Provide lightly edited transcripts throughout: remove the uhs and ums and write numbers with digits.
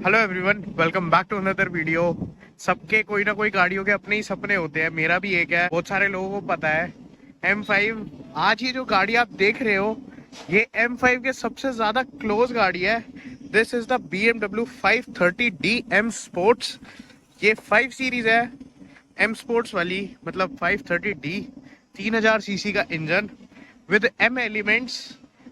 Hello everyone, welcome back to another video. सबके कोई ना कोई गाड़ियों के अपने ही सपने होते हैं, मेरा भी एक है, बहुत सारे लोगों को पता है। M5। आज ये जो गाड़ी आप देख रहे हो, ये M5 के सबसे ज्यादा क्लोज गाड़ी है। This is the BMW 530D M sports. ये 5 सीरीज है, M स्पोर्ट्स वाली, मतलब 530D। 3000 सीसी का इंजन विद M एलिमेंट्स।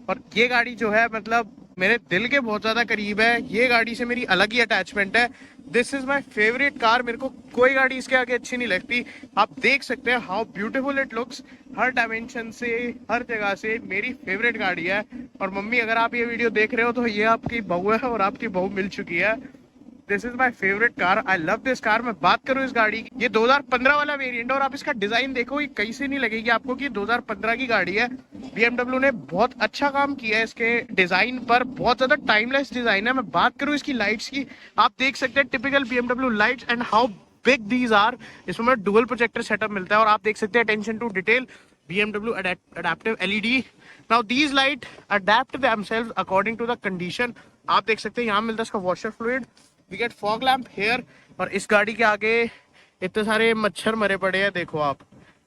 और ये गाड़ी जो है, मतलब मेरे दिल के बहुत ज्यादा करीब है। ये गाड़ी से मेरी अलग ही अटैचमेंट है। This is my favourite car. मेरे को कोई गाड़ी इसके आगे अच्छी नहीं लगती। आप देख सकते हैं how beautiful it looks. Her dimension से, हर जगह से मेरी फेवरेट गाड़ी है। और मम्मी, अगर आप ये वीडियो देख रहे हो तो ये आपकी बहू है और आपकी बहू मिल चुकी है। This is my favourite car, I love this car. मैं बात करूं इस गाड़ी की, ये 2015 वाला वेरिएंट है और आप इसका डिजाइन देखो, ये कहीं से नहीं लगेगी आपको कि 2015 की गाड़ी है। BMW ने बहुत अच्छा काम किया है इसके डिजाइन पर, बहुत ज्यादा टाइमलेस डिजाइन है। मैं बात करूं इसकी लाइट्स की, आप देख सकते हैं typical BMW lights and how big these are. इसमें डुअल प्रोजेक्टर सेटअप मिलता है और आप देख सकते हैं attention to detail, BMW adaptive LED। Now these light adapt themselves according to the condition। आप देख सकते हैं यहाँ मिलता है इसका washer fluid. We get fog lamp here. और इस गाड़ी के आगे इतने सारे मच्छर मरे पड़े हैं, देखो आप,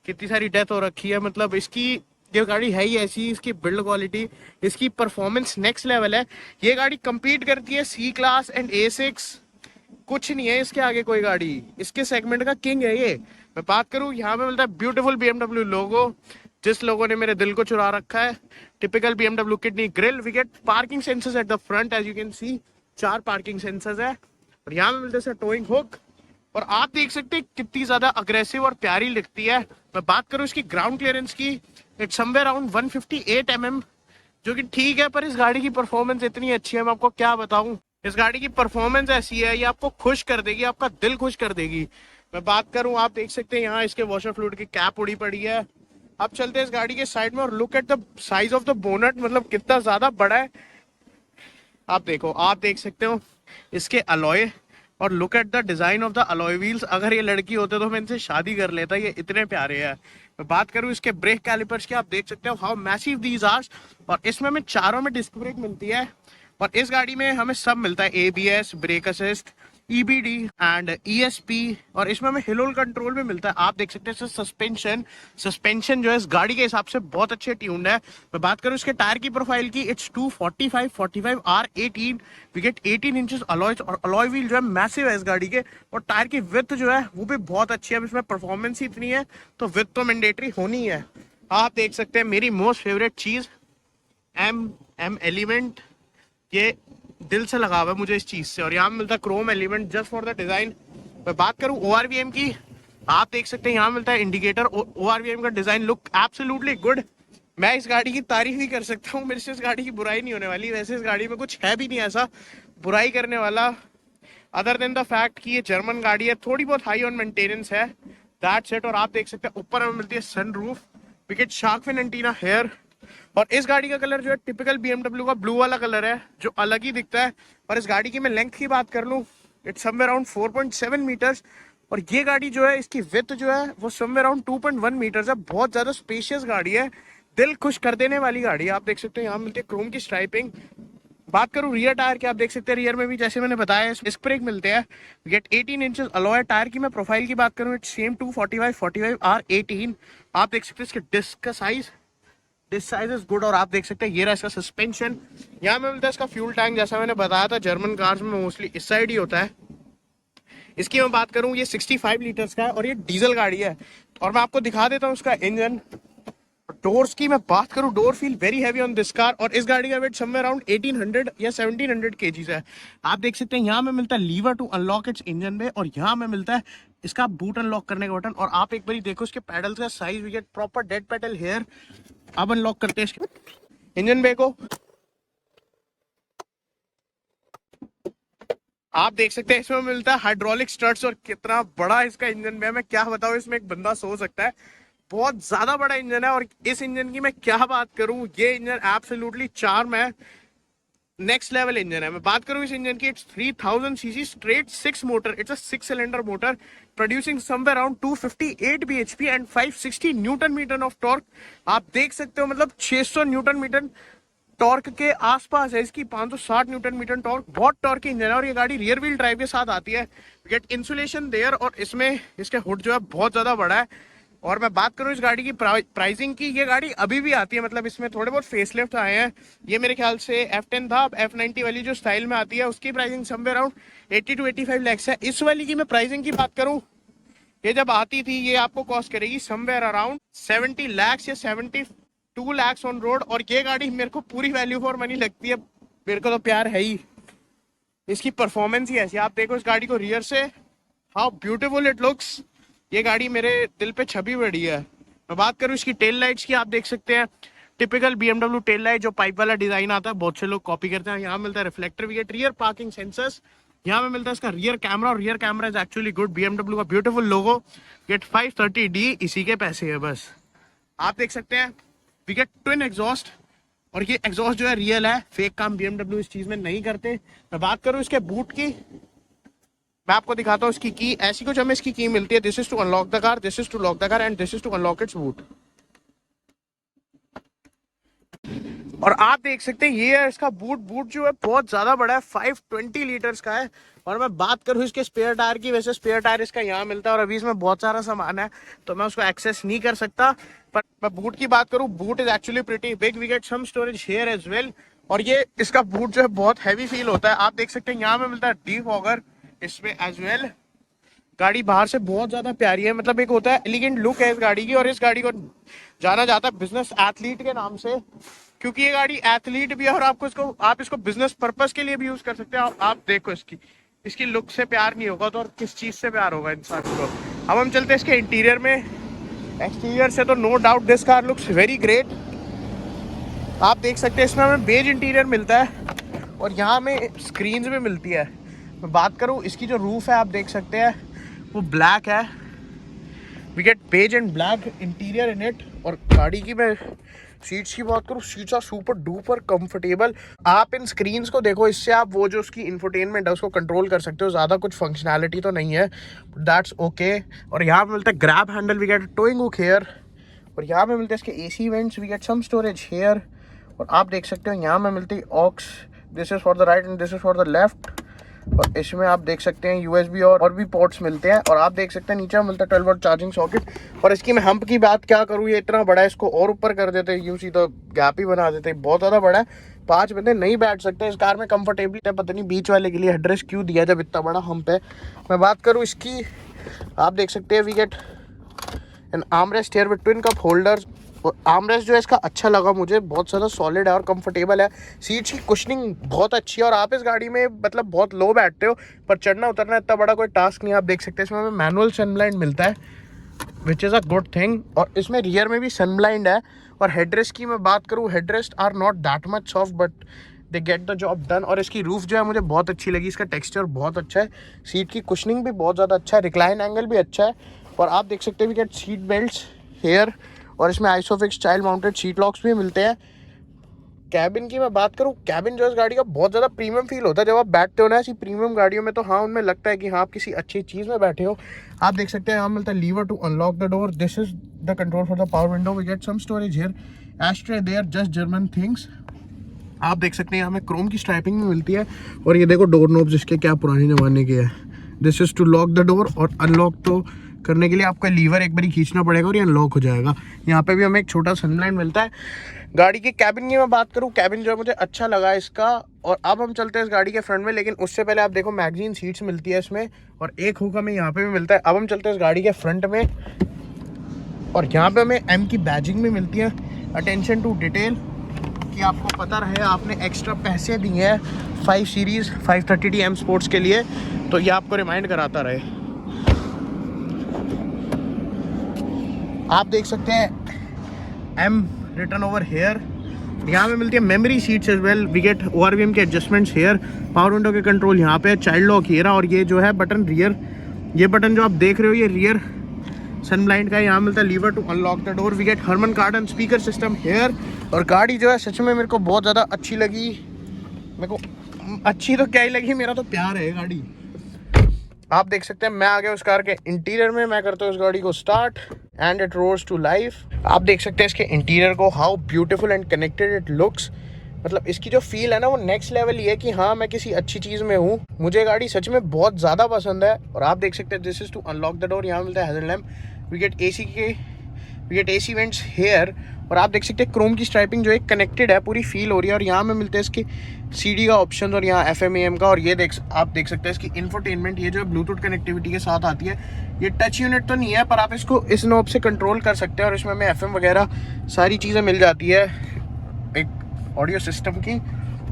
कितनी सारी डेथ हो रखी है। मतलब इसकी ये गाड़ी है ही ऐसी, इसकी बिल्ड क्वालिटी, इसकी परफॉर्मेंस नेक्स्ट लेवल है। ये गाड़ी compete करती है C क्लास एंड A6। कुछ नहीं है इसके आगे कोई गाड़ी, इसके सेगमेंट का किंग है ये। मैं बात करूं, यहाँ पे मिलता है ब्यूटीफुल BMW लोगो, जिस लोगों ने मेरे दिल को चुरा रखा है। Typical BMW kidney grille. We get parking sensors at the front, as you can see 4 parking sensors है। और यहाँ पे मिलते हैं टोइंग हुक। और आप देख सकते हैं कितनी ज्यादा अग्रेसिव और प्यारी दिखती है। मैं बात करूं इसकी ग्राउंड क्लियरेंस की, इट्स समवेयर अराउंड 158 mm, जो कि ठीक है, पर इस गाड़ी की परफॉर्मेंस इतनी अच्छी है, मैं आपको क्या बताऊं। इस गाड़ी की परफॉर्मेंस ऐसी है, ये आपको खुश कर देगी, आपका दिल खुश कर देगी। मैं बात करूं, आप देख सकते हैं यहाँ इसके वॉशर फ्लूइड की कैप उड़ी पड़ी है। अब चलते हैं इस गाड़ी के साइड में और look at the size of the bonnet, मतलब कितना ज्यादा बड़ा है। आप देखो, आप देख सकते हो इसके अलॉय, और look at the design of the alloy wheels. अगर ये लड़की होते तो मैं इनसे शादी कर लेता, ये इतने प्यारे हैं। मैं बात करूं इसके ब्रेक कैलिपर्स की, आप देख सकते हो हाउ मैसिव दीज आर। और इसमें हमें चारों में डिस्क ब्रेक मिलती है। और इस गाड़ी में हमें सब मिलता है, ABS, brake assist, EBD and ESP। और इसमें हमें हिल होल्ड कंट्रोल भी मिलता है। आप देख सकते हैं सस्पेंशन जो है इस गाड़ी के हिसाब से बहुत अच्छे ट्यून्ड है। मैं बात करूं इसके टायर की प्रोफाइल की, it's 245 R18। We get 18 inches alloys, और अलॉय व्हील जो है मैसिव है इस गाड़ी के। और टायर की विड्थ जो है वो भी बहुत अच्छी है। इसमें परफॉर्मेंस ही इतनी है तो विड्थ तो मैंडेटरी होनी है। आप देख सकते हैं मेरी मोस्ट फेवरेट चीज, M एलिमेंट। ये दिल से लगा हुआ है मुझे इस चीज से। और यहाँ मिलता है Chrome element just for the design. मैं बात करूं ORVM की, आप देख सकते हैं यहाँ मिलता है इंडिकेटर। ORVM का डिजाइन लुक एब्सोल्युटली गुड। मैं इस गाड़ी की तारीफ ही कर सकता हूँ, मेरे से इस गाड़ी की बुराई नहीं होने वाली। वैसे इस गाड़ी में कुछ है भी नहीं ऐसा बुराई करने वाला, अदर देन द फैक्ट कि ये जर्मन गाड़ी है, थोड़ी बहुत हाई ऑन मेंटेनेंस है, दैट्स इट। और आप देख सकते हैं ऊपर हमें मिलती है sunroof, we get shark fin antenna here. और इस गाड़ी का कलर जो है टिपिकल BMW का ब्लू वाला कलर है, जो अलग ही दिखता है। और इस गाड़ी की मैं लेंथ की बात कर लूं, इट्स समवेयर अराउंड 4.7 मीटर्स। और ये गाड़ी जो है, इसकी विड्थ जो है वो समवेयर अराउंड 2.1 मीटर्स है। बहुत ज्यादा स्पेशियस गाड़ी है, दिल खुश कर देने वाली गाड़ी है। आप देख सकते हैं यहाँ मिलती है क्रोम की स्ट्राइपिंग। बात करूं रियर टायर की, आप देख सकते हैं रियर में भी जैसे मैंने बताया डिस्क ब्रेक मिलते हैं। Gate 18 inches alloy. टायर की मैं प्रोफाइल की बात करूं, इट्स सेम 245 R18। आप देख सकते हैं इसके डिस्क का size, this size is good. और आप देख सकते हैं ये रहा इसका सस्पेंशन। यहाँ में मिलता है इसका फ्यूल टैंक, जैसा मैंने बताया था जर्मन कार्स में मोस्टली इस साइड ही होता है। इसकी मैं बात करूं, ये 65 लीटर्स का है और ये डीजल गाड़ी है। और मैं आपको दिखा देता हूँ इसका इंजन। डोर्स की मैं बात करूं, door feel very heavy on this car. और इस गाड़ी का वेट समवेयर अराउंड 1800 या 1700 kgs है। आप देख सकते हैं यहाँ में मिलता है lever to unlock its engine में, और यहाँ में मिलता है इसका बूट अनलॉक करने का बटन। और आप एक बार देखो इसके पैडल्स का size, we get proper dead pedal here. अब अनलॉक करते हैं इसके इंजन बे को। आप देख सकते हैं इसमें मिलता है हाइड्रोलिक स्टर्ट्स। और कितना बड़ा इसका इंजन बे है, मैं क्या बताऊं, इसमें एक बंदा सो सकता है। बहुत ज्यादा बड़ा इंजन है। और इस इंजन की मैं क्या बात करूं, ये इंजन एब्सोल्युटली चार्म है, नेक्स्ट लेवल इंजन है। मैं बात करूं इस इंजन की, it's 3000 cc straight 6 motor, it's a 6 cylinder motor producing somewhere around 258 bhp and 560 newton metre of torque. आप देख सकते हो, मतलब 600 न्यूटन मीटर टॉर्क के आसपास है, इसकी 560 न्यूटन मीटर टॉर्क, बहुत टॉर्क की इंजन है। और ये गाड़ी रियर व्हील ड्राइव के साथ आती है, गेट इंसुलेशन देयर, और इसमें इसके हुड जो है बहुत ज्यादा बड़ा है। और मैं बात करूं इस गाड़ी की प्राइसिंग की, ये गाड़ी अभी भी आती है, मतलब इसमें थोड़े बहुत फेसलिफ्ट आए हैं। ये मेरे ख्याल से F10 था, F90 वाली जो स्टाइल में आती है उसकी pricing somewhere around 80 to 85 lakh है। इस वाली की मैं प्राइसिंग की बात करूं, ये जब आती थी ये आपको कॉस्ट करेगी समवेयर अराउंड 70 लाख या 72 लाख ऑन रोड। और ये गाड़ी मेरे को पूरी वैल्यू फॉर मनी लगती है, मेरे को तो प्यार है ही, इसकी परफॉर्मेंस ही ऐसी। आप देखो इस गाड़ी को रियर से, हाउ ब्यूटीफुल इट लुक्स। ये गाड़ी मेरे दिल पे छवि बड़ी है। मैं बात करूँ इसकी टेल लाइट्स की, आप देख सकते हैं टिपिकल BMW टेल लाइट, जो पाइप वाला डिजाइन आता है, बहुत से लोग कॉपी करते हैं। यहाँ मिलता है reflector wicket, rear parking sensors, यहाँ पे मिलता है इसका रियर कैमरा, और rear camera is actually good. BMW का ब्यूटीफुल लोगो, गेट 530D, इसी के पैसे है बस। आप देख सकते हैं वी गेट ट्विन एग्जॉस्ट, और ये एग्जॉस्ट जो है रियल है, फेक काम BMW इस चीज में नहीं करते। मैं बात करूँ इसके बूट की, मैं आपको दिखाता हूँ इसकी की, ऐसी कुछ हमें इसकी की मिलती है। This is to unlock the car, this is to lock the car, and this is to unlock its boot. और आप देख सकते हैं ये है इसका बूट जो है बहुत ज्यादा बड़ा है, 520 लीटर्स का है। और मैं बात करूँ इसके स्पेयर टायर की, वैसे स्पेयर टायर इसका यहाँ मिलता है, और अभी इसमें बहुत सारा सामान है तो मैं उसको एक्सेस नहीं कर सकता। पर मैं बूट की बात करूँ, boot is actually pretty big, we get some storage here as well. और ये इसका बूट जो है बहुत हैवी फील होता है। आप देख सकते हैं यहाँ पे मिलता है डिफॉगर इसमें एज वेल। गाड़ी बाहर से बहुत ज्यादा प्यारी है, मतलब एक होता है एलिगेंट लुक है इस गाड़ी की। और इस गाड़ी को जाना जाता है बिजनेस एथलीट के नाम से, क्योंकि ये गाड़ी एथलीट भी है, और आप इसको बिजनेस पर्पस के लिए भी यूज कर सकते हैं। आप देखो इसकी लुक से प्यार नहीं होगा तो और किस चीज से प्यार होगा इंसान को। अब हम चलते हैं इसके इंटीरियर में। एक्सटीरियर से तो no doubt this car looks very great. आप देख सकते हैं इसमें हमें बेज इंटीरियर मिलता है, और यहाँ में स्क्रीन भी मिलती है। मैं बात करूँ इसकी जो रूफ है, आप देख सकते हैं वो ब्लैक है, we get beige and black interior in it. और गाड़ी की मैं सीट्स की बात करूँ, seats are super duper comfortable. आप इन स्क्रीन्स को देखो, इससे आप वो जो उसकी इंफोटेनमेंट है उसको कंट्रोल कर सकते हो। ज़्यादा कुछ फंक्शनैलिटी तो नहीं है, दैट्स ओके। और यहाँ पे मिलता है grab handle, we get towing hook here. और यहाँ पे मिलते हैं इसके AC vents, we get some storage here. और आप देख सकते हो यहाँ में मिलती है aux, this is for the right and this is for the left. और इसमें आप देख सकते हैं USB और भी पोर्ट्स मिलते हैं। और आप देख सकते हैं नीचे मिलता है 12 वोल्ट चार्जिंग सॉकेट। और इसकी मैं हम्प की बात क्या करूँ, ये इतना बड़ा है, इसको और ऊपर कर देते हैं, यूं सीधा गैप ही बना देते हैं, बहुत ज़्यादा बड़ा है। 5 बंदे नहीं बैठ सकते इस कार में कंफर्टेबली। पता नहीं बीच वाले के लिए हेडरेस्ट क्यों दिया जब इतना बड़ा हम्प है। मैं बात करूँ इसकी, आप देख सकते हैं we get an armrest here with twin cup holders. और आर्मरेस्ट जो है इसका अच्छा लगा मुझे, बहुत ज़्यादा सॉलिड है और कंफर्टेबल है। सीट्स की कुशनिंग बहुत अच्छी है, और आप इस गाड़ी में मतलब बहुत लो बैठते हो, पर चढ़ना उतरना इतना बड़ा कोई टास्क नहीं। आप देख सकते हैं इसमें हमें मैनुअल सनब्लाइंड मिलता है, which is a good thing. और इसमें रियर में भी सनब्लाइंड है। और हेडरेस्ट की मैं बात करूँ, headrest are not that much soft but they get the job done. और इसकी रूफ जो है मुझे बहुत अच्छी लगी, इसका टेक्सचर बहुत अच्छा है, सीट की कुशनिंग भी बहुत ज़्यादा अच्छा है, रिक्लाइन एंगल भी अच्छा है। और आप देख सकते हैं we get seat belts here, और इसमें isofix child mounted seat locks भी मिलते हैं। कैबिन की मैं बात करूँ, कैबिन जो है इस गाड़ी का बहुत ज़्यादा प्रीमियम फील होता है जब आप बैठते हो ना ऐसी प्रीमियम गाड़ियों में, तो हाँ उनमें लगता है कि हाँ आप किसी अच्छी चीज़ में बैठे हो। आप देख सकते हैं यहाँ मिलता है lever to unlock the door, this is the control for the power window, we get some storage here, ashtray there, just German things. आप देख सकते हैं यहाँ हमें क्रोम की स्ट्राइपिंग भी मिलती है। और ये देखो डोर नोब्स इसके क्या पुराने ज़माने के हैं, this is to lock the door. और अनलॉक तो करने के लिए आपका लीवर एक बार खींचना पड़ेगा और ये अनलॉक हो जाएगा। यहाँ पे भी हमें एक छोटा सनलाइट मिलता है। गाड़ी की कैबिन की मैं बात करूँ, कैबिन जो है मुझे अच्छा लगा इसका। और अब हम चलते हैं इस गाड़ी के फ्रंट में, लेकिन उससे पहले आप देखो मैगजीन सीट्स मिलती है इसमें, और एक हुक हमें यहाँ पे भी मिलता है। अब हम चलते हैं इस गाड़ी के फ्रंट में, और यहाँ पे हमें M की बैजिंग भी मिलती है, अटेंशन टू डिटेल, कि आपको पता रहे आपने एक्स्ट्रा पैसे दिए हैं 5 सीरीज़ 530D M स्पोर्ट्स के लिए, तो ये आपको रिमाइंड कराता रहे। आप देख सकते हैं M रिटर्न ओवर हेयर। यहाँ में मिलती है memory seats as well, we get ORVM के एडजस्टमेंट्स हेयर, पावर विंडो के कंट्रोल यहाँ पे, चाइल्ड लॉक हेयर, और ये जो है बटन रियर, ये बटन जो आप देख रहे हो ये रियर सनब्लाइंड का है। यहाँ मिलता है lever to unlock the door, we get Harman Kardon speaker system hair. और गाड़ी जो है सच में मेरे को बहुत ज़्यादा अच्छी लगी। मेरे को अच्छी तो क्या ही लगी, मेरा तो प्यार है गाड़ी। आप देख सकते हैं मैं आ गया उस कार के इंटीरियर में, मैं करता हूँ उस गाड़ी को start and it rose to life. आप देख सकते हैं इसके इंटीरियर को, how beautiful and connected it looks. मतलब इसकी जो फील है ना वो नेक्स्ट लेवल ही है कि हाँ मैं किसी अच्छी चीज़ में हूँ। मुझे गाड़ी सच में बहुत ज़्यादा पसंद है। और आप देख सकते हैं this is to unlock the door, यहाँ मिलता है hazard lamp, we get AC vents here. और आप देख सकते हैं क्रोम की स्ट्राइपिंग जो है कनेक्टेड है, पूरी फील हो रही है। और यहाँ में मिलते हैं इसके सीडी का ऑप्शन और यहाँ FM AM का। और ये आप देख सकते हैं इसकी इंफोटेनमेंट, ये जो है ब्लूटूथ कनेक्टिविटी के साथ आती है। ये टच यूनिट तो नहीं है पर आप इसको इस नॉब से कंट्रोल कर सकते हैं और इसमें हमें FM वगैरह सारी चीज़ें मिल जाती है एक ऑडियो सिस्टम की।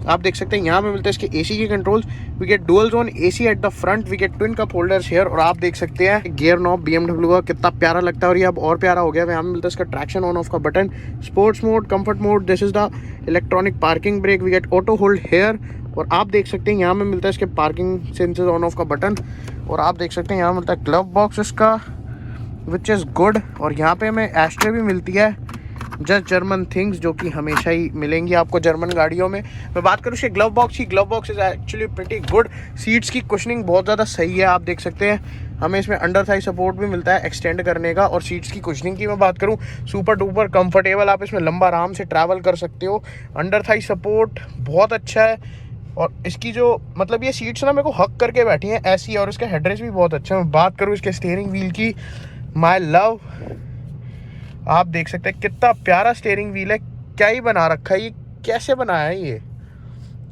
आप देख सकते हैं यहाँ पे मिलते हैं इसके एसी के controls, we get dual zone AC at the front, we get twin cup holders here. और आप देख सकते हैं गियर नॉब BMW का कितना प्यारा लगता है और ये अब और प्यारा हो गया है। यहाँ पे मिलता है इसका ट्रैक्शन ऑन ऑफ का button, sports mode, comfort mode, this is the electronic parking brake, we get auto hold here. और आप देख सकते हैं यहाँ पे मिलता है इसके पार्किंग सेंसर ऑन ऑफ का बटन। और आप देख सकते हैं यहाँ मिलता है ग्लव बॉक्स इसका विच इज़ गुड। और यहाँ पे हमें एस्ट्रे भी मिलती है, जस्ट जर्मन थिंग्स, जो कि हमेशा ही मिलेंगी आपको जर्मन गाड़ियों में। मैं बात करूँ इसके ग्लव बॉक्स की, glove box is actually pretty good. Seats की कुशनिंग बहुत ज़्यादा सही है, आप देख सकते हैं हमें इसमें अंडर थाई सपोर्ट भी मिलता है एक्सटेंड करने का। और सीट्स की कुशनिंग की मैं बात करूँ, सुपर डुपर कंफर्टेबल, आप इसमें लंबा आराम से ट्रैवल कर सकते हो। अंडर थाई सपोर्ट बहुत अच्छा है। और इसकी जो मतलब ये सीट्स ना मेरे को हक करके बैठी हैं ऐसी, और इसका हेडरेस्ट भी बहुत अच्छा है। मैं बात करूँ इसके स्टीयरिंग व्हील की, माई लव, आप देख सकते हैं कितना प्यारा स्टीयरिंग व्हील है, क्या ही बना रखा है, ये कैसे बनाया है, ये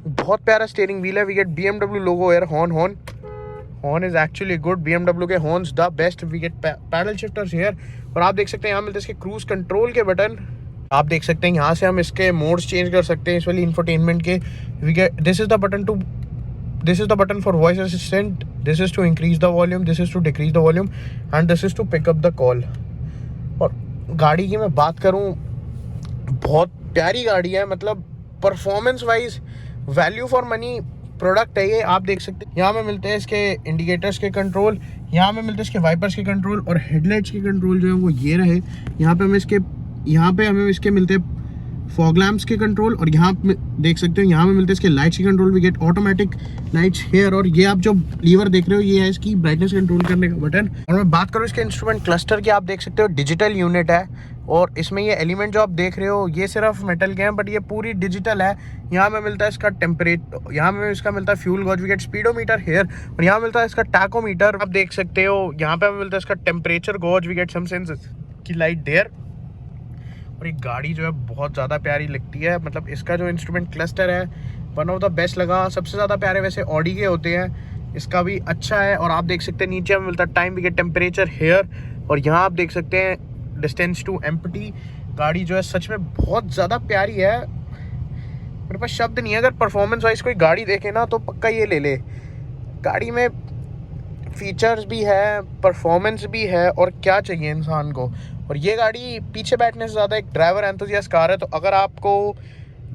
बहुत प्यारा स्टीयरिंग व्हील है। We get BMW logo here, horn is actually good, BMW के horns the best. We get paddle shifters here. और आप देख सकते हैं यहाँ मिलते हैं इसके क्रूज कंट्रोल के बटन। आप देख सकते हैं यहाँ से हम इसके मोड्स चेंज कर सकते हैं इस वाली इंफोटेनमेंट के। We get this is the button for voice assistant, this is to increase the volume, this is to decrease the volume and this is to pick up the call. और गाड़ी की मैं बात करूं, बहुत प्यारी गाड़ी है, मतलब performance wise value for money product है ये। आप देख सकते हैं यहाँ में मिलते हैं इसके इंडिकेटर्स के कंट्रोल, यहाँ में मिलते हैं इसके वाइपर्स के कंट्रोल और हेडलाइट्स के कंट्रोल जो है वो ये रहे। यहाँ पे हमें इसके मिलते हैं फॉग लैम्प्स के कंट्रोल। और यहाँ पे देख सकते हो यहाँ में मिलते हैं इसके लाइट्स के control, we get automatic lights here. और ये आप जो लीवर देख रहे हो ये है इसकी ब्राइटनेस कंट्रोल करने का बटन। और मैं बात करूँ इसके इंस्ट्रूमेंट क्लस्टर की, आप देख सकते हो डिजिटल यूनिट है। और इसमें ये एलिमेंट जो आप देख रहे हो ये सिर्फ मेटल के हैं बट ये पूरी डिजिटल है। यहाँ में मिलता है इसका टेम्परेचर, यहाँ में इसका मिलता है fuel gauge, we get speedometer here. और यहाँ मिलता है इसका टैकोमीटर, आप देख सकते हो यहाँ पे हमें मिलता है इसका temperature gauge, we get some sense की लाइट देयर। और ये गाड़ी जो है बहुत ज़्यादा प्यारी लगती है, मतलब इसका जो इंस्ट्रूमेंट क्लस्टर है वन ऑफ द बेस्ट लगा। सबसे ज़्यादा प्यारे वैसे ऑडी के होते हैं, इसका भी अच्छा है। और आप देख सकते हैं नीचे में मिलता है time, we get temperature here. और यहाँ आप देख सकते हैं डिस्टेंस टू एम्प्टी। गाड़ी जो है सच में बहुत ज़्यादा प्यारी है, मेरे पास शब्द नहीं है। अगर परफॉर्मेंस वाइज कोई गाड़ी देखे ना तो पक्का ये ले ले। गाड़ी में फीचर्स भी है, परफॉर्मेंस भी है, और क्या चाहिए इंसान को। और ये गाड़ी पीछे बैठने से ज़्यादा एक ड्राइवर एंथुसियास्ट कार है। तो अगर आपको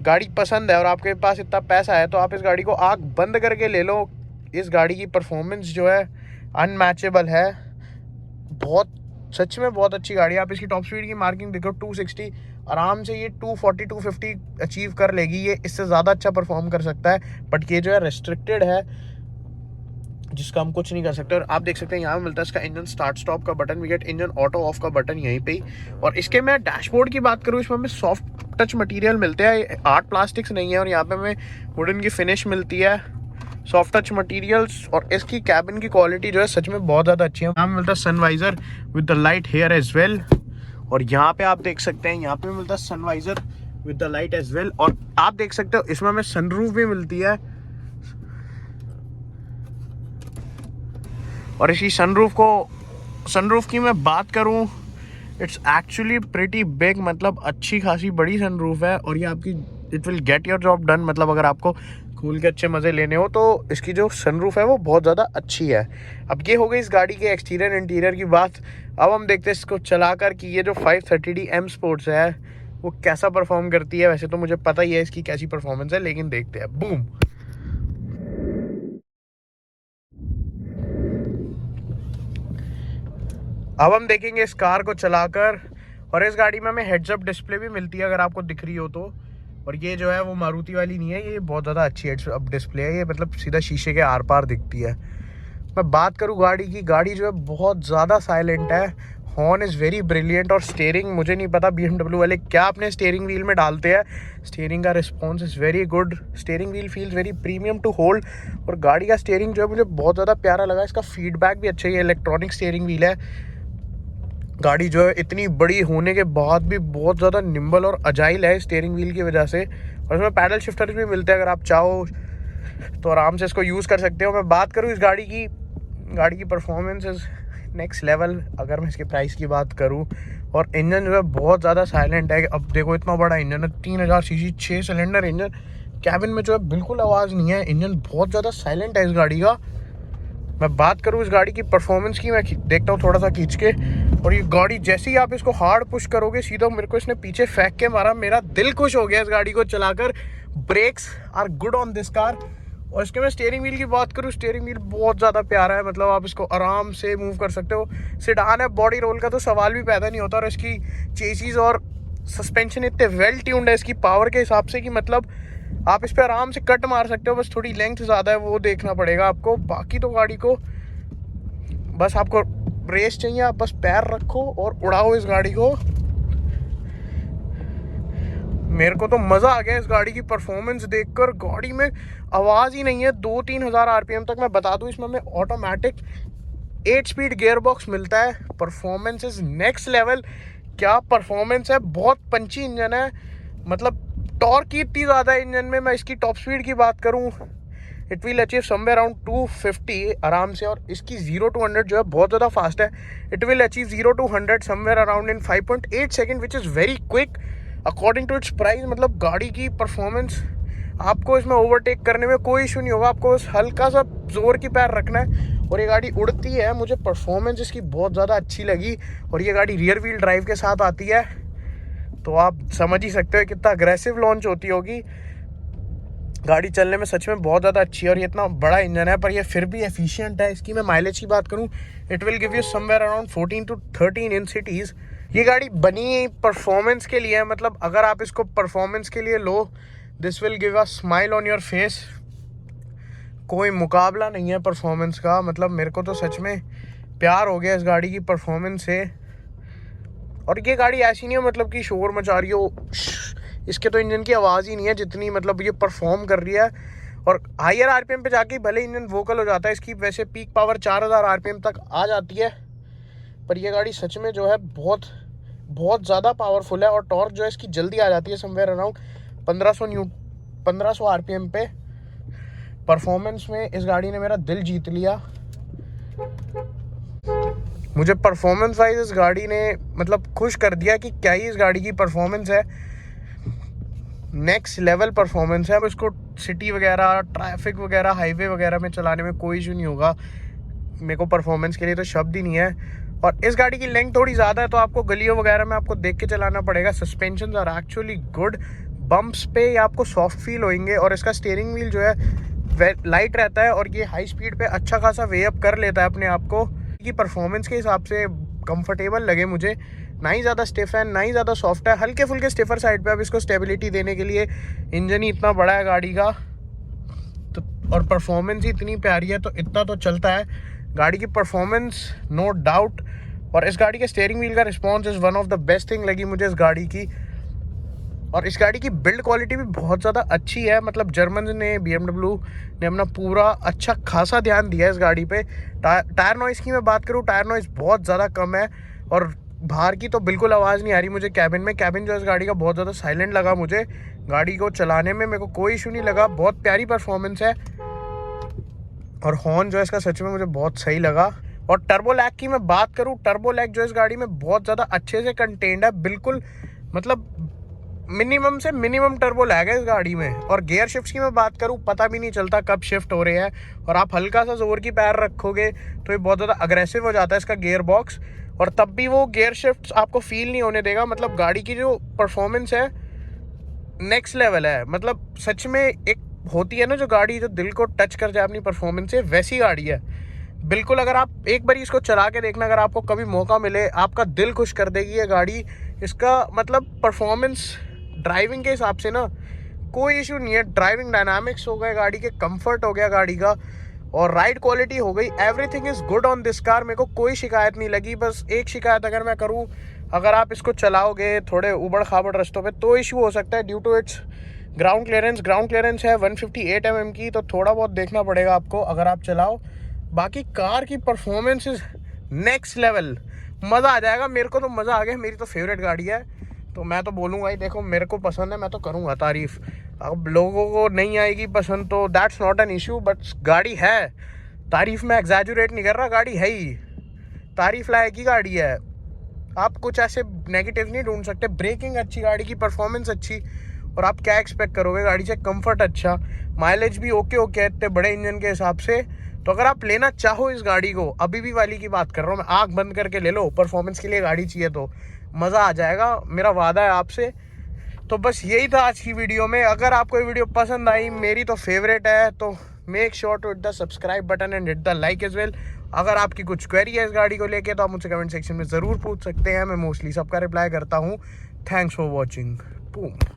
गाड़ी पसंद है और आपके पास इतना पैसा है तो आप इस गाड़ी को आँख बंद करके ले लो। इस गाड़ी की परफॉर्मेंस जो है अनमैचेबल है, बहुत सच में बहुत अच्छी गाड़ी है। आप इसकी टॉप स्पीड की मार्किंग देखो 260, आराम से ये 240 250 अचीव कर लेगी। ये इससे ज़्यादा अच्छा परफॉर्म कर सकता है बट ये जो है रेस्ट्रिक्टेड है, जिसका हम कुछ नहीं कर सकते। और आप देख सकते हैं यहाँ मिलता है इसका इंजन स्टार्ट स्टॉप का button, we get engine auto off का बटन यहीं पे ही। और इसके मैं डैशबोर्ड की बात करूँ, इसमें हमें सॉफ्ट टच मटेरियल मिलते हैं, हार्ड प्लास्टिक्स नहीं है। और यहाँ पे हमें वुडन की फिनिश मिलती है, सॉफ्ट टच मटेरियल्स। और इसकी कैबिन की क्वालिटी जो है सच में बहुत ज़्यादा अच्छी है। यहाँ मिलता है sun visor with the light here as well. और यहाँ पे आप देख सकते हैं यहाँ पे मिलता है sun visor with the light as well. और आप देख सकते हो इसमें हमें सनरूफ भी मिलती है। और इसी सनरूफ की मैं बात करूं, इट्स एक्चुअली प्रिटी बिग, मतलब अच्छी खासी बड़ी सनरूफ है। और ये आपकी it will get your job done, मतलब अगर आपको कूल के अच्छे मज़े लेने हो तो इसकी जो सनरूफ है वो बहुत ज़्यादा अच्छी है। अब ये हो गई इस गाड़ी के एक्सटीरियर इंटीरियर की बात। अब हम देखते हैं इसको चलाकर कि ये जो 530D M स्पोर्ट्स है वो कैसा परफॉर्म करती है। वैसे तो मुझे पता ही है इसकी कैसी परफॉर्मेंस है, लेकिन देखते हैं। बूम, अब हम देखेंगे इस कार को चलाकर। और इस गाड़ी में हमें हेड्स अप डिस्प्ले भी मिलती है अगर आपको दिख रही हो तो। और ये जो है वो मारुति वाली नहीं है, ये बहुत ज़्यादा अच्छी हेड्स अप डिस्प्ले है, ये मतलब सीधा शीशे के आर पार दिखती है। मैं बात करूँ गाड़ी की, गाड़ी जो है बहुत ज़्यादा साइलेंट है, हॉर्न इज़ वेरी ब्रिलियंट। और स्टीयरिंग, मुझे नहीं पता BMW वाले क्या अपने स्टीयरिंग व्हील में डालते हैं, स्टीयरिंग का response is very good. Steering wheel feels very premium to hold. और गाड़ी का स्टीयरिंग जो है मुझे बहुत ज़्यादा प्यारा लगा, इसका फीडबैक भी अच्छा ही है। इलेक्ट्रॉनिक स्टीयरिंग व्हील है। गाड़ी जो है इतनी बड़ी होने के बाद भी बहुत ज़्यादा निम्बल और अजाइल है स्टीयरिंग व्हील की वजह से। और इसमें पैडल शिफ्टर भी मिलते हैं, अगर आप चाहो तो आराम से इसको यूज़ कर सकते हो। मैं बात करूँ इस गाड़ी की परफॉर्मेंस इज़ नेक्स्ट लेवल अगर मैं इसके प्राइस की बात करूँ। और इंजन जो है बहुत ज़्यादा साइलेंट है। अब देखो इतना बड़ा इंजन है, 3000 सीसी 6 सिलेंडर इंजन। कैबिन में जो है बिल्कुल आवाज़ नहीं है, इंजन बहुत ज़्यादा साइलेंट है इस गाड़ी का। मैं बात करूँ इस गाड़ी की परफॉर्मेंस की, मैं देखता हूँ थोड़ा सा खींच के। और ये गाड़ी जैसे ही आप इसको हार्ड पुश करोगे, सीधा मेरे को इसने पीछे फेंक के मारा। मेरा दिल खुश हो गया इस गाड़ी को चलाकर। Brakes are good on this car. और इसके मैं स्टीयरिंग व्हील की बात करूँ, स्टीयरिंग व्हील बहुत ज़्यादा प्यारा है। मतलब आप इसको आराम से मूव कर सकते हो। सिडान है, बॉडी रोल का तो सवाल भी पैदा नहीं होता। और इसकी चेसिस और सस्पेंशन इतने वेल ट्यून्ड है इसकी पावर के हिसाब से कि मतलब आप इस पर आराम से कट मार सकते हो। बस थोड़ी लेंथ ज़्यादा है, वो देखना पड़ेगा आपको। बाकी तो गाड़ी को बस आपको रेस चाहिए, आप बस पैर रखो और उड़ाओ इस गाड़ी को। मेरे को तो मज़ा आ गया इस गाड़ी की परफॉर्मेंस देखकर। गाड़ी में आवाज़ ही नहीं है। 2-3 हज़ार RPM तक। मैं बता दूं इसमें हमें ऑटोमेटिक 8 स्पीड गियर बॉक्स मिलता है। Performance is next level. क्या परफॉर्मेंस है, बहुत पंची इंजन है। मतलब टॉर्क की इतनी ज़्यादा है इंजन में। मैं इसकी टॉप स्पीड की बात करूँ, it will achieve somewhere around 250 आराम से। और इसकी 0 to 100 जो है बहुत ज़्यादा फास्ट है। It will achieve 0 to 100 somewhere around in 5.8 second, which is very quick according to its price. मतलब गाड़ी की परफॉर्मेंस, आपको इसमें ओवरटेक करने में कोई इशू नहीं होगा। आपको बस हल्का सा जोर की पैर रखना है और ये गाड़ी उड़ती है। मुझे परफॉर्मेंस इसकी बहुत ज़्यादा अच्छी लगी। और ये गाड़ी रियर व्हील ड्राइव के साथ आती है, तो आप समझ ही सकते हो कितना अग्रेसिव लॉन्च होती होगी। गाड़ी चलने में सच में बहुत ज़्यादा अच्छी है। और ये इतना बड़ा इंजन है पर ये फिर भी एफिशिएंट है। इसकी मैं माइलेज की बात करूँ, it will give you somewhere around 14 to 13 in cities. ये गाड़ी बनी परफॉर्मेंस के लिए है। मतलब अगर आप इसको परफॉर्मेंस के लिए लो, this will give a smile on your face. कोई मुकाबला नहीं है परफॉर्मेंस का। मतलब मेरे को तो सच में प्यार हो गया इस गाड़ी की परफॉर्मेंस से। और ये गाड़ी ऐसी नहीं है मतलब कि शोर मचा रही हो, इसके तो इंजन की आवाज़ ही नहीं है जितनी मतलब ये परफॉर्म कर रही है। और हायर RPM पे जाके भले इंजन वोकल हो जाता है। इसकी वैसे पीक पावर 4000 RPM तक आ जाती है, पर ये गाड़ी सच में जो है बहुत ज़्यादा पावरफुल है। और टॉर्क जो है इसकी जल्दी आ जाती है समवेयर अराउंड 1500 RPM पे। परफॉर्मेंस में इस गाड़ी ने मेरा दिल जीत लिया। मुझे परफॉर्मेंस वाइज इस गाड़ी ने मतलब खुश कर दिया कि क्या ही इस गाड़ी की परफॉर्मेंस है। नेक्स्ट लेवल परफॉर्मेंस है। अब इसको सिटी वगैरह, ट्रैफिक वगैरह, हाईवे वगैरह में चलाने में कोई इशू नहीं होगा। मेरे को परफॉर्मेंस के लिए तो शब्द ही नहीं है। और इस गाड़ी की लेंथ थोड़ी ज़्यादा है, तो आपको गलियों वगैरह में आपको देख के चलाना पड़ेगा। Suspension are actually good. Bumps पे ये आपको सॉफ्ट फील होंगे। और इसका स्टीयरिंग व्हील जो है लाइट रहता है और ये हाई स्पीड पे अच्छा खासा वे अप कर लेता है अपने आप को। की परफॉर्मेंस के हिसाब से कंफर्टेबल लगे मुझे। ना ही ज़्यादा स्टिफ है, ना ही ज़्यादा सॉफ्ट है, हल्के फुल्के स्टिफर साइड पे। अब इसको स्टेबिलिटी देने के लिए इंजन ही इतना बड़ा है गाड़ी का, तो और परफॉर्मेंस ही इतनी प्यारी है, तो इतना तो चलता है। गाड़ी की परफॉर्मेंस नो डाउट। और इस गाड़ी के स्टीयरिंग व्हील का response is one of the best thing लगी मुझे इस गाड़ी की। और इस गाड़ी की बिल्ड क्वालिटी भी बहुत ज़्यादा अच्छी है। मतलब जर्मन ने, BMW ने अपना पूरा अच्छा खासा ध्यान दिया है इस गाड़ी पे। टायर नॉइज़ की मैं बात करूँ, टायर नॉइज़ बहुत ज़्यादा कम है। और बाहर की तो बिल्कुल आवाज़ नहीं आ रही मुझे कैबिन में। कैबिन जो है इस गाड़ी का बहुत ज़्यादा साइलेंट लगा मुझे। गाड़ी को चलाने में मेरे को कोई इशू नहीं लगा। बहुत प्यारी परफॉर्मेंस है। और हॉर्न जो है इसका सच में मुझे बहुत सही लगा। और टर्बो लैग की मैं बात करूँ, टर्बो लैग जो इस गाड़ी में बहुत ज़्यादा अच्छे से कंटेन्ड है। बिल्कुल मतलब मिनिमम से मिनिमम टर्बो लैग है इस गाड़ी में। और गियर शिफ्ट की मैं बात करूँ, पता भी नहीं चलता कब शिफ्ट हो रहे हैं। और आप हल्का सा जोर की पैर रखोगे तो ये बहुत ज़्यादा अग्रेसिव हो जाता है इसका गियर बॉक्स। और तब भी वो गियर शिफ्ट आपको फील नहीं होने देगा। मतलब गाड़ी की जो परफॉर्मेंस है नेक्स्ट लेवल है। मतलब सच में एक होती है ना जो गाड़ी जो दिल को टच कर जाए अपनी परफॉर्मेंस से, वैसी गाड़ी है बिल्कुल। अगर आप एक बार इसको चला के देखना, अगर आपको कभी मौका मिले, आपका दिल खुश कर देगी ये गाड़ी। इसका मतलब परफॉर्मेंस ड्राइविंग के हिसाब से ना कोई इशू नहीं है। ड्राइविंग डायनामिक्स हो गए गाड़ी के, कंफर्ट हो गया गाड़ी का, और राइड क्वालिटी हो गई, everything is good on this car. मेरे को कोई शिकायत नहीं लगी। बस एक शिकायत अगर मैं करूँ, अगर आप इसको चलाओगे थोड़े उबड़ खाबड़ रास्तों पे तो इशू हो सकता है due to its ground clearance है 158 mm की, तो थोड़ा बहुत देखना पड़ेगा आपको अगर आप चलाओ। बाकी कार की परफॉर्मेंस इज नेक्स्ट लेवल, मज़ा आ जाएगा। मेरे को तो मज़ा आ गया, मेरी तो फेवरेट गाड़ी है, तो मैं तो बोलूँगा ही। देखो मेरे को पसंद है, मैं तो करूँगा तारीफ़। अब लोगों को नहीं आएगी पसंद तो that's not an issue, but गाड़ी है, तारीफ़ में एग्जैजुरेट नहीं कर रहा, गाड़ी है ही, तारीफ़ लायक ही गाड़ी है। आप कुछ ऐसे नेगेटिव नहीं ढूंढ सकते। ब्रेकिंग अच्छी, गाड़ी की परफॉर्मेंस अच्छी, और आप क्या एक्सपेक्ट करोगे गाड़ी से? कंफर्ट अच्छा, माइलेज भी ओके है इतने बड़े इंजन के हिसाब से। तो अगर आप लेना चाहो इस गाड़ी को, अभी भी वाली की बात कर रहा हूँ मैं, आँख बंद करके ले लो। परफॉर्मेंस के लिए गाड़ी चाहिए तो मज़ा आ जाएगा, मेरा वादा है आपसे। तो बस यही था आज की वीडियो में। अगर आपको ये वीडियो पसंद आई, मेरी तो फेवरेट है, तो make sure to hit the subscribe button and hit the like as well. अगर आपकी कुछ क्वेरी है इस गाड़ी को लेके तो आप मुझसे कमेंट सेक्शन में ज़रूर पूछ सकते हैं, मैं मोस्टली सबका रिप्लाई करता हूँ। Thanks for watching. बूम।